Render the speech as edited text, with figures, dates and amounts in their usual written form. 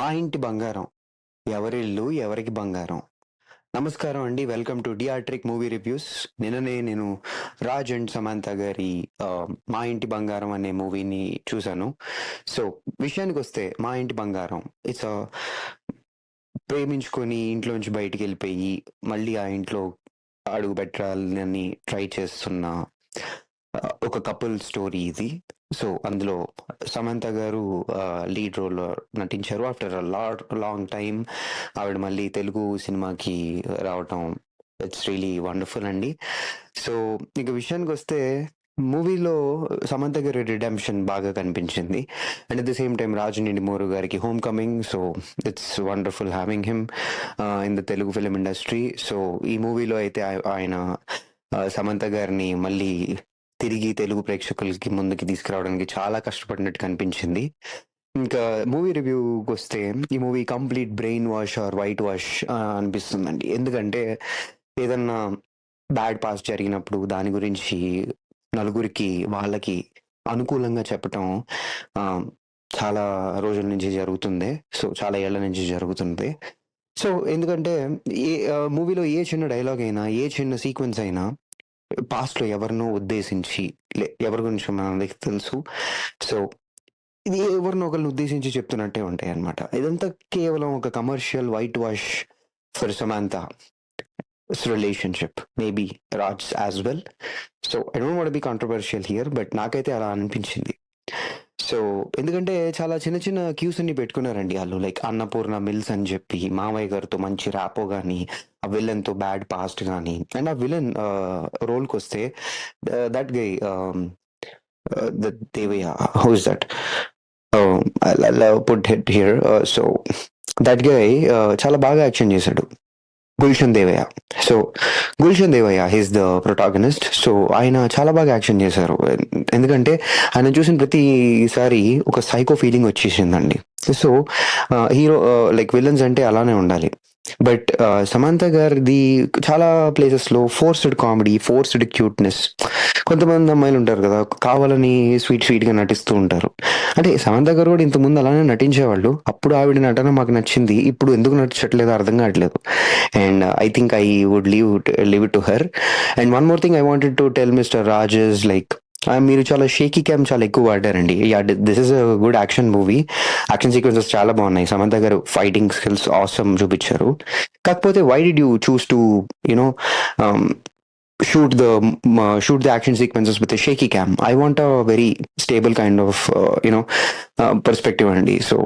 మా ఇంటి బంగారం. ఎవరిల్లు ఎవరికి బంగారం. నమస్కారం అండి. వెల్కమ్ టు డిఆర్ట్రిక్ మూవీ రివ్యూస్. నిన్ననే నేను రాజ్ అండ్ సమంత గారి 'మా ఇంటి బంగారం' అనే మూవీని చూశాను. సో, విషయానికొస్తే 'మా ఇంటి బంగారం' ఇట్స్ ప్రేమించుకొని ఇంట్లోంచి బయటికెళ్ళిపోయి, మళ్ళీ ఆ ఇంట్లో అడుగు పెట్టాలని ట్రై చేస్తున్న ఒక కపుల్ స్టోరీ ఇది. సో, అందులో సమంత గారు లీడ్ రోల్‌లో నటించారు. ఆఫ్టర్ లాంగ్ టైమ్ ఆవిడ మళ్ళీ తెలుగు సినిమాకి రావటం ఇట్స్ రియలీ వండర్‌ఫుల్ అండి. సో, ఇక విషయానికొస్తే మూవీలో సమంత గారి రిడెంప్షన్ బాగా కనిపించింది. And at the same time 'Raju Nidimoru' గారికి home coming. So, it's wonderful having him in the Telugu film industry. So, ఈ మూవీలో అయితే ఆయన సమంత గారిని మళ్ళీ తిరిగి తెలుగు ప్రేక్షకులకి ముందుకి తీసుకురావడానికి చాలా కష్టపడినట్టు కనిపించింది. ఇంకా మూవీ రివ్యూకొస్తే ఈ movie complete brain wash or white wash అనిపిస్తుందండి. ఎందుకంటే ఏదన్నా బ్యాడ్ పాస్ట్ జరిగినప్పుడు దాని గురించి నలుగురికి వాళ్ళకి అనుకూలంగా చెప్పటం ఆహ్, చాలా రోజుల నుంచి జరుగుతుంది. సో, చాలా ఏళ్ల నుంచి జరుగుతుంది. సో, ఎందుకంటే మూవీలో ఏ చిన్న డైలాగ్ అయినా, ఏ చిన్న సీక్వెన్స్ అయినా పాస్ట్‌లో ఎవరినో ఉద్దేశించి ఎవరి గురించో మనకి తెలుసు. సో, ఇది ఎవరినో ఒకళ్ళని ఉద్దేశించి చెప్తున్నట్టే ఉంటాయన్నమాట. ఇదంతా కేవలం ఒక commercial white wash for Samantha's relationship. Maybe Raj as well. So, I don't want be controversial here. But నాకైతే అలా అనిపించింది. సో, ఎందుకంటే చాలా చిన్న చిన్న క్యూస్ అన్ని పెట్టుకున్నారండి ఆళ్ళు. లైక్ 'అన్నపూర్ణ మిల్స్' అని చెప్పి మామయ్య గారితో మంచి ర్యాపో గాని, ఆ విలన్‌తో బ్యాడ్ పాస్ట్ గాని, అండ్ ఆ విలన్ రోల్‌కొస్తే that guy the Devaya. Who is that? I'll put it here. So that guy చాలా బాగా యాక్షన్ చేశాడు. Gulshan Devaiah. So, Gulshan Devaiah he's the protagonist. So, ఆయన చాలా బాగా యాక్షన్ చేశారు. ఎందుకంటే ఆయన చూసిన ప్రతిసారి ఒక సైకో ఫీలింగ్ వచ్చేసిందండి. సో, హీరో లైక్ విలన్స్ అంటే అలానే ఉండాలి. బట్ సమంత గారిది చాలా ప్లేసెస్‌లో ఫోర్స్‌డ్ కామెడీ, ఫోర్స్‌డ్ క్యూట్‌నెస్. కొంతమంది అమ్మాయిలుంటారు కదా! కావాలని స్వీట్‌గా నటిస్తూ ఉంటారు. అంటే సమంత గారు కూడా ఇంతకుముందు అలానే నటించేవాళ్ళు. అప్పుడు ఆవిడ నటన మాకు నచ్చింది. ఇప్పుడు ఎందుకు నచ్చట్లేదో అర్థం కావట్లేదు. And I think I would leave it to her. And one more thing I wanted to tell mister Raj is like మీరు చాలా షేకీ క్యామ్ చాలా ఎక్కువ వాడారండి. Yeah! This is a good action movie. Action sequences చాలా బాగున్నాయి. సమంత గారు fighting skills awesome చూపిచ్చారు. కాకపోతే why did you choose to you know um, shoot the action sequences with a shaky cam? I want a very stable kind of perspective అండి. So